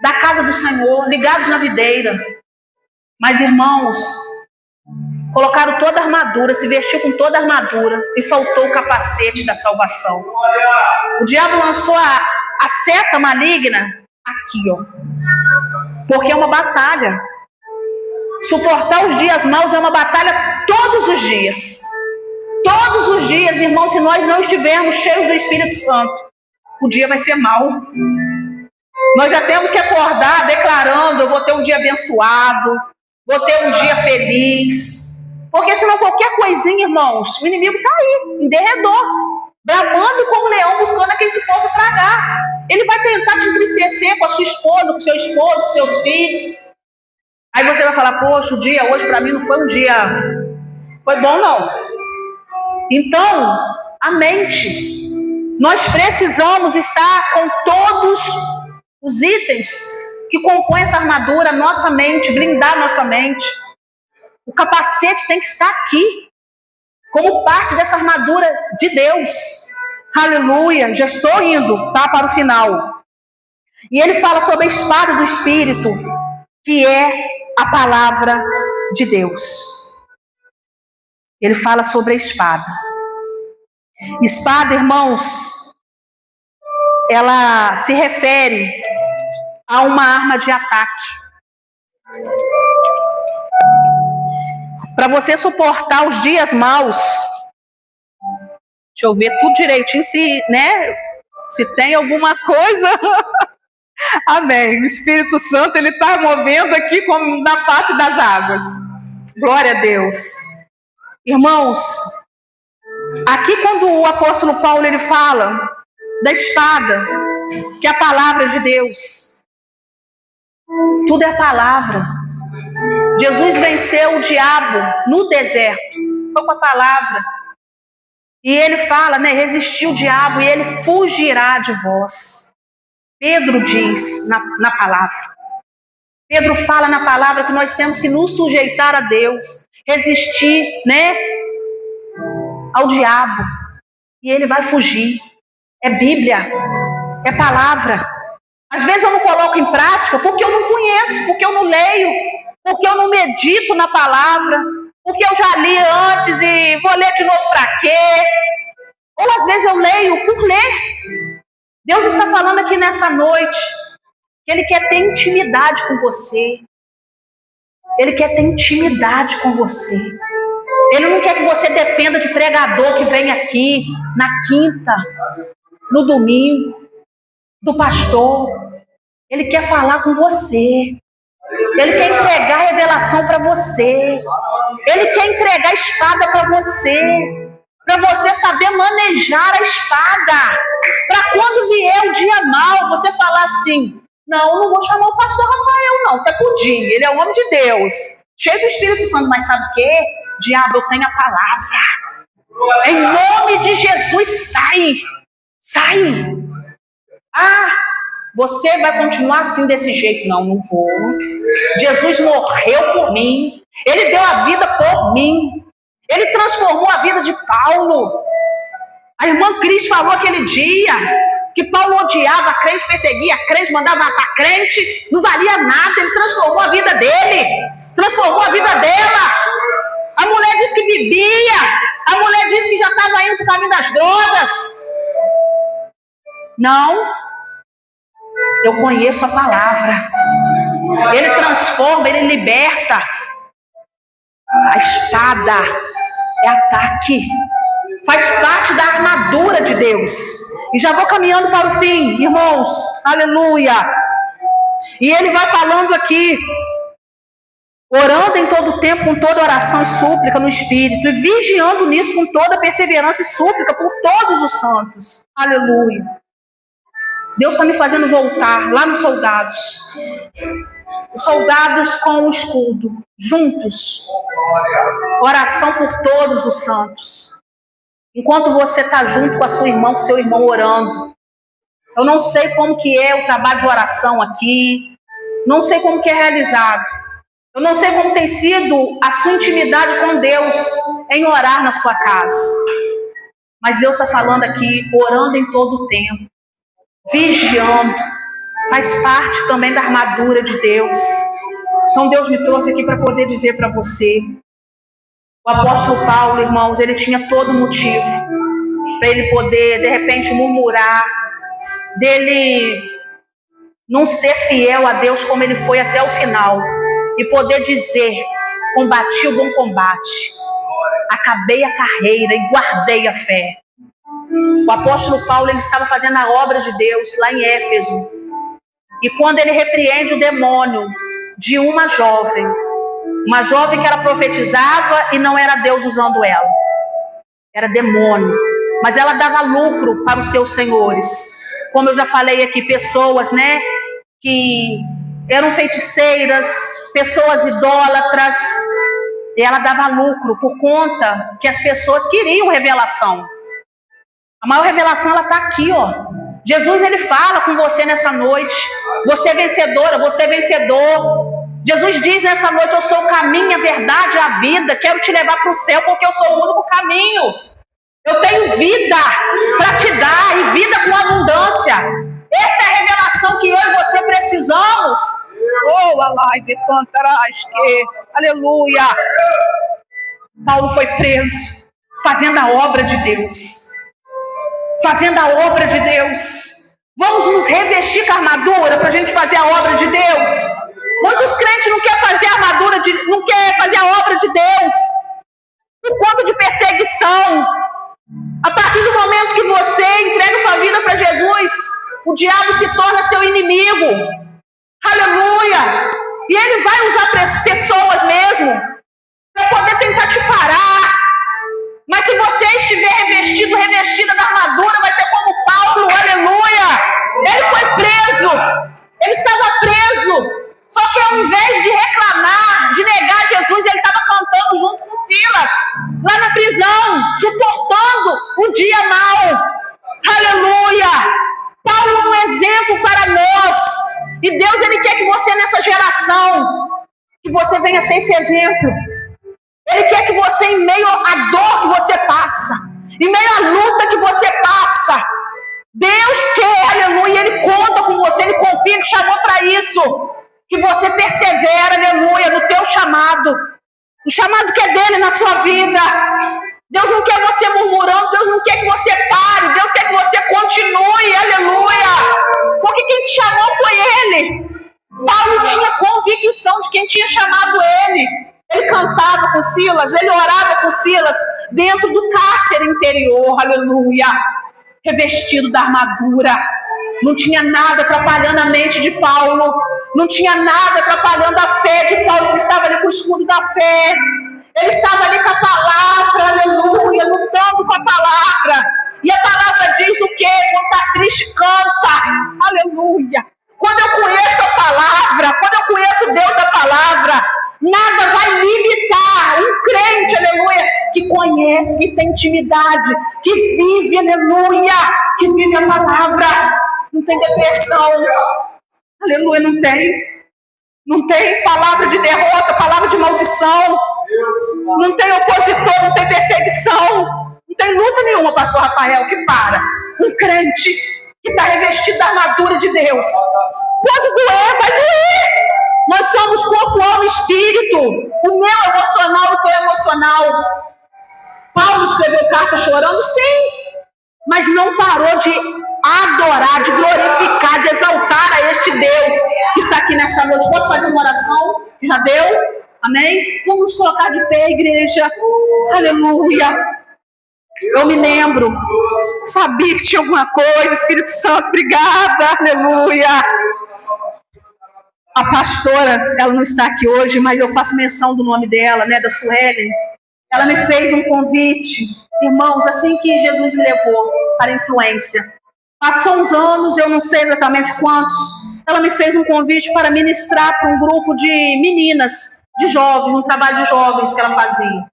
da casa do Senhor, ligados na videira. Mas, irmãos, colocaram toda a armadura, se vestiu com toda a armadura e faltou o capacete da salvação. O diabo lançou a seta maligna aqui, ó. Porque é uma batalha. Suportar os dias maus é uma batalha todos os dias. Todos os dias, irmãos, se nós não estivermos cheios do Espírito Santo, o dia vai ser mau. Nós já temos que acordar declarando: eu vou ter um dia abençoado, vou ter um dia feliz. Porque senão qualquer coisinha, irmãos, o inimigo está aí, em derredor, bramando como leão, buscando a quem se possa tragar. Ele vai tentar te entristecer com a sua esposa, com o seu esposo, com seus filhos. Aí você vai falar: poxa, o dia hoje para mim não foi um dia, foi bom não. Então, a mente, nós precisamos estar com todos os itens que compõem essa armadura, nossa mente, blindar nossa mente. O capacete tem que estar aqui, como parte dessa armadura de Deus. Aleluia, já estou indo, tá, para o final. E ele fala sobre a espada do Espírito, que é a palavra de Deus. Ele fala sobre a espada. Espada, irmãos, ela se refere a uma arma de ataque. Para você suportar os dias maus, deixa eu ver tudo direitinho, se tem alguma coisa. Amém. O Espírito Santo, ele está movendo aqui como na face das águas. Glória a Deus. Irmãos, aqui quando o apóstolo Paulo ele fala da espada, que é a palavra de Deus, tudo é a palavra. Jesus venceu o diabo no deserto, foi com a palavra. E ele fala, resistiu o diabo e ele fugirá de vós. Pedro diz na palavra. Pedro fala na palavra que nós temos que nos sujeitar a Deus, resistir, ao diabo. E ele vai fugir. É Bíblia, é palavra. Às vezes eu não coloco em prática porque eu não conheço, porque eu não leio, porque eu não medito na palavra, porque eu já li antes e vou ler de novo para quê? Ou às vezes eu leio por ler. Deus está falando aqui nessa noite que Ele quer ter intimidade com você. Ele quer ter intimidade com você. Ele não quer que você dependa de pregador que vem aqui na quinta, no domingo, do pastor. Ele quer falar com você. Ele quer entregar a revelação para você. Ele quer entregar a espada para você saber manejar a espada. Para quando vier o dia mau, você falar assim: não vou chamar o pastor Rafael, não, tá pudim, ele é o homem de Deus, cheio do Espírito Santo, mas sabe o quê? Diabo, eu tenho a palavra. Em nome de Jesus, sai. Você vai continuar assim desse jeito? Não vou. Jesus morreu por mim. Ele deu a vida por mim. Ele transformou a vida de Paulo. A irmã Cris falou aquele dia que Paulo odiava a crente, perseguia a crente, mandava matar a crente, não valia nada. Ele transformou a vida dele, transformou a vida dela. A mulher disse que bebia, a mulher disse que já estava indo para o caminho das drogas. Não. Eu conheço a palavra. Ele transforma, ele liberta. A espada é ataque. Faz parte da armadura de Deus. E já vou caminhando para o fim, irmãos. Aleluia. E ele vai falando aqui: orando em todo tempo, com toda oração e súplica no Espírito, e vigiando nisso com toda perseverança e súplica por todos os santos. Aleluia. Deus está me fazendo voltar lá nos soldados. Os soldados com o escudo, juntos. Oração por todos os santos. enquanto você está junto com a sua irmã, com o seu irmão orando. Eu não sei como que é o trabalho de oração aqui, não sei como que é realizado. Eu não sei como tem sido a sua intimidade com Deus em orar na sua casa. Mas Deus está falando aqui, orando em todo o tempo, vigiando. Faz parte também da armadura de Deus. Então Deus me trouxe aqui para poder dizer para você. O apóstolo Paulo, irmãos, ele tinha todo motivo para ele poder, de repente, murmurar, dele não ser fiel a Deus como ele foi até o final. E poder dizer, combati o bom combate, acabei a carreira e guardei a fé. O apóstolo Paulo, ele estava fazendo a obra de Deus lá em Éfeso. E quando ele repreende o demônio de uma jovem que ela profetizava e não era Deus usando ela, era demônio, mas ela dava lucro para os seus senhores. Como eu já falei aqui, pessoas, né, que eram feiticeiras, pessoas idólatras, e ela dava lucro por conta que as pessoas queriam revelação. A maior revelação, ela está aqui, ó. Jesus, ele fala com você nessa noite. Você é vencedora, você é vencedor. Jesus diz nessa noite, eu sou o caminho, a verdade e a vida. Quero te levar para o céu porque eu sou o único caminho. Eu tenho vida para te dar e vida com abundância. Essa é a revelação que eu e você precisamos. Oh, alai de cantarás que, aleluia. Paulo foi preso, fazendo a obra de Deus. Fazendo a obra de Deus. Vamos nos revestir com a armadura para a gente fazer a obra de Deus. Muitos crentes não querem fazer a armadura, não querem fazer a obra de Deus por conta de perseguição. A partir do momento que você entrega sua vida para Jesus, o diabo se torna seu inimigo. Aleluia! E ele vai usar pessoas mesmo para poder tentar te parar. Mas se você estiver revestida da armadura, vai ser como Paulo, aleluia! Ele foi preso, ele estava preso. Só que ao invés de reclamar, de negar Jesus, ele estava cantando junto com Silas, lá na prisão, suportando o dia mau. Aleluia! Paulo é um exemplo para nós. E Deus, ele quer que você, nessa geração, que você venha ser esse exemplo. Ele quer que você, em meio à dor que você passa, em meio à luta que você passa, Deus quer, aleluia, ele conta com você, ele confia, ele chamou para isso. Que você persevera, aleluia, no teu chamado. O chamado que é dele na sua vida. Deus não quer você murmurando, Deus não quer que você pare, Deus quer que você continue, aleluia. Porque quem te chamou foi ele. Paulo tinha convicção de quem tinha chamado ele. Ele cantava com Silas, ele orava com Silas, dentro do cárcere interior, aleluia. Revestido da armadura. Não tinha nada atrapalhando a mente de Paulo. Não tinha nada atrapalhando a fé de Paulo. Ele estava ali com o escudo da fé. Ele estava ali com a palavra, aleluia, lutando com a palavra. E a palavra diz o quê? Quando está triste, canta. Aleluia. Quando eu conheço a palavra, quando eu conheço Deus da palavra, nada vai limitar um crente, aleluia, que conhece, que tem intimidade, que vive, aleluia, que vive a palavra. Não tem depressão, aleluia, não tem. Não tem palavra de derrota, palavra de maldição. Não tem opositor, não tem perseguição. Não tem luta nenhuma, pastor Rafael, que para. Um crente que está revestido da armadura de Deus. Pode doer, vai doer. Nós somos corpo, alma e espírito. O meu emocional e o teu emocional. Paulo escreveu carta chorando, sim. Mas não parou de adorar, de glorificar, de exaltar a este Deus que está aqui nesta noite. Posso fazer uma oração? Já deu? Amém? Vamos nos colocar de pé, igreja. Aleluia. Eu me lembro, sabia que tinha alguma coisa, Espírito Santo, obrigada, aleluia. A pastora, ela não está aqui hoje, mas eu faço menção do nome dela, né, da Suelen. Ela me fez um convite, irmãos, assim que Jesus me levou para a influência. Passou uns anos, eu não sei exatamente quantos, ela me fez um convite para ministrar para um grupo de meninas, de jovens, um trabalho de jovens que ela fazia.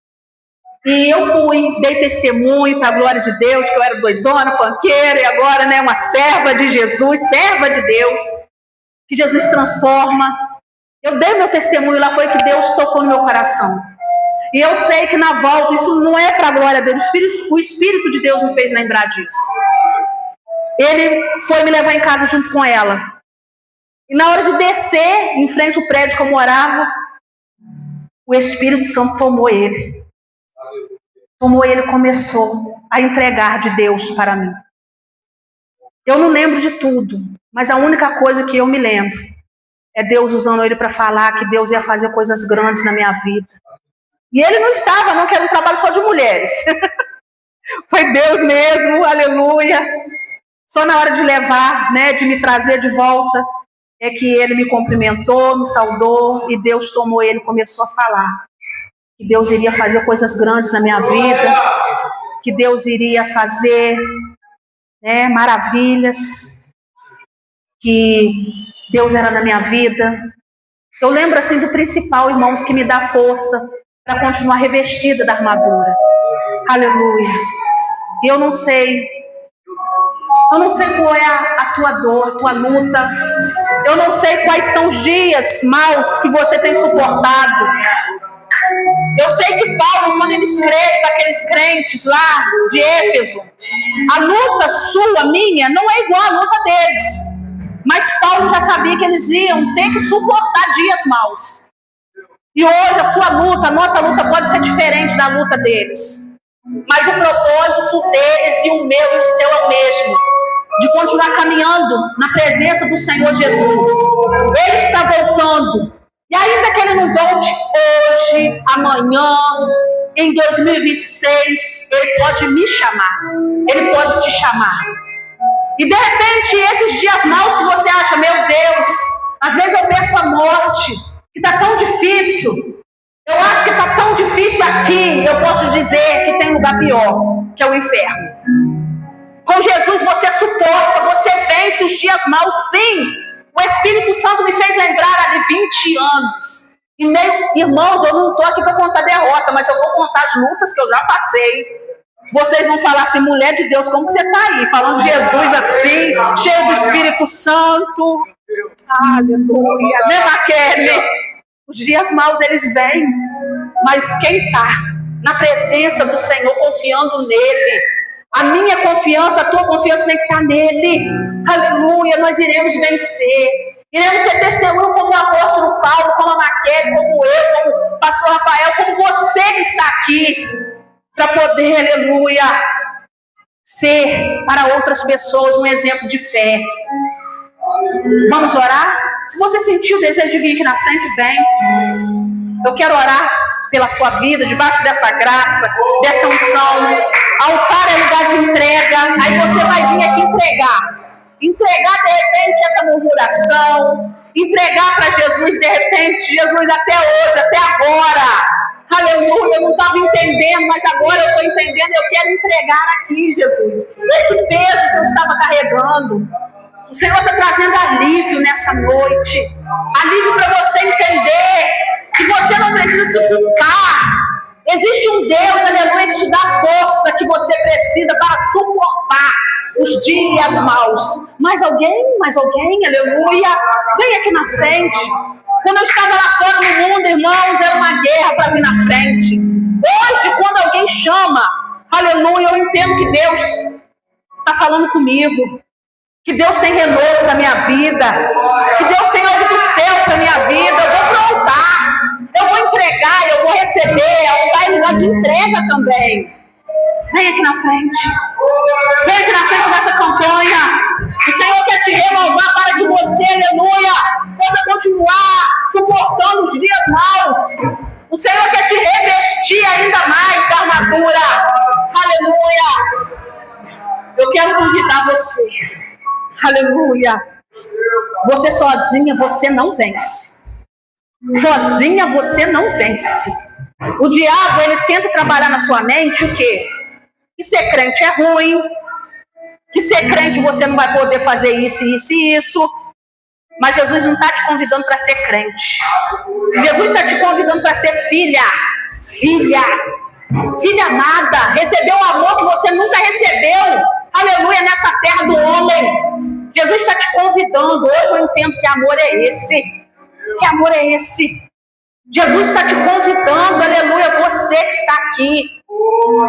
E eu fui, dei testemunho para a glória de Deus, que eu era doidona, panqueira, e agora, né, uma serva de Jesus, serva de Deus, que Jesus transforma. Eu dei meu testemunho lá, foi que Deus tocou no meu coração. E eu sei que na volta, isso não é para a glória de Deus, o Espírito de Deus me fez lembrar disso. Ele foi me levar em casa junto com ela. E na hora de descer, em frente ao prédio que eu morava, o Espírito Santo tomou ele. Tomou ele e começou a entregar de Deus para mim. Eu não lembro de tudo, mas a única coisa que eu me lembro é Deus usando ele para falar que Deus ia fazer coisas grandes na minha vida. E ele não estava, não, que era um trabalho só de mulheres. Foi Deus mesmo, aleluia. Só na hora de levar, né, de me trazer de volta, é que ele me cumprimentou, me saudou, e Deus tomou ele e começou a falar. Que Deus iria fazer coisas grandes na minha vida, que Deus iria fazer, né, maravilhas, que Deus era na minha vida. Eu lembro assim do principal, irmãos, que me dá força para continuar revestida da armadura. Aleluia. E eu não sei qual é a tua dor, a tua luta. Eu não sei quais são os dias maus que você tem suportado. Eu sei que Paulo, quando ele escreve para aqueles crentes lá de Éfeso, a luta sua, minha, não é igual à luta deles. Mas Paulo já sabia que eles iam ter que suportar dias maus. E hoje a sua luta, a nossa luta pode ser diferente da luta deles. Mas o propósito deles e o meu e o seu é o mesmo. De continuar caminhando na presença do Senhor Jesus. Ele está voltando. E ainda que ele não volte hoje, amanhã, em 2026, ele pode me chamar. Ele pode te chamar. E de repente, esses dias maus que você acha, meu Deus, às vezes eu penso a morte, que está tão difícil. Eu acho que está tão difícil aqui, eu posso dizer que tem lugar pior, que é o inferno. Com Jesus você suporta, você vence os dias maus, sim. O Espírito Santo me fez lembrar há de 20 anos. E irmãos, eu não estou aqui para contar derrota, mas eu vou contar as lutas que eu já passei. Vocês vão falar assim, mulher de Deus, como que você está aí? Falando de Jesus assim, cheio do Espírito Santo. Aleluia. Né, Raquel? Os dias maus, eles vêm. Mas quem está na presença do Senhor, confiando nele, a minha confiança, a tua confiança tem que estar nele. Aleluia, nós iremos vencer. Iremos ser testemunho como o apóstolo Paulo, como a Raquel, como eu, como o pastor Rafael, como você que está aqui, para poder, aleluia, ser para outras pessoas um exemplo de fé. Vamos orar? Se você sentiu o desejo de vir aqui na frente, vem. Eu quero orar pela sua vida, debaixo dessa graça, dessa unção. Altar é lugar de entrega. Aí você vai vir aqui entregar de repente essa murmuração, entregar para Jesus de repente, Jesus, até hoje, até agora, aleluia, eu não estava entendendo, mas agora eu estou entendendo, eu quero entregar aqui, Jesus, esse peso que eu estava carregando. O Senhor está trazendo alívio nessa noite, alívio para você entender que você não precisa se culpar. Existe um Deus, aleluia, que te dá força que você precisa para suportar os dias maus. Mais alguém, aleluia, vem aqui na frente. Quando eu estava lá fora no mundo, irmãos, era uma guerra para vir na frente. Hoje, quando alguém chama, aleluia, eu entendo que Deus está falando comigo. Que Deus tem renovo para minha vida. Que Deus tem algo do céu para minha vida. Eu vou para o altar. Eu vou entregar, eu vou receber. Altar é lugar de entrega também. Vem aqui na frente. Vem aqui na frente dessa campanha. O Senhor quer te renovar para que você, aleluia, possa continuar suportando os dias maus. O Senhor quer te revestir ainda mais da armadura. Aleluia. Eu quero convidar você. Aleluia. Você sozinha, você não vence. Sozinha, você não vence. O diabo, ele tenta trabalhar na sua mente o quê? Que ser crente é ruim. Que ser crente você não vai poder fazer isso, isso e isso. Mas Jesus não está te convidando para ser crente. Jesus está te convidando para ser filha. Filha. Filha amada, recebeu o amor que você nunca recebeu. Aleluia, nessa terra do homem. Jesus está te convidando. Hoje eu entendo que amor é esse. Que amor é esse? Jesus está te convidando. Aleluia, você que está aqui. Oh,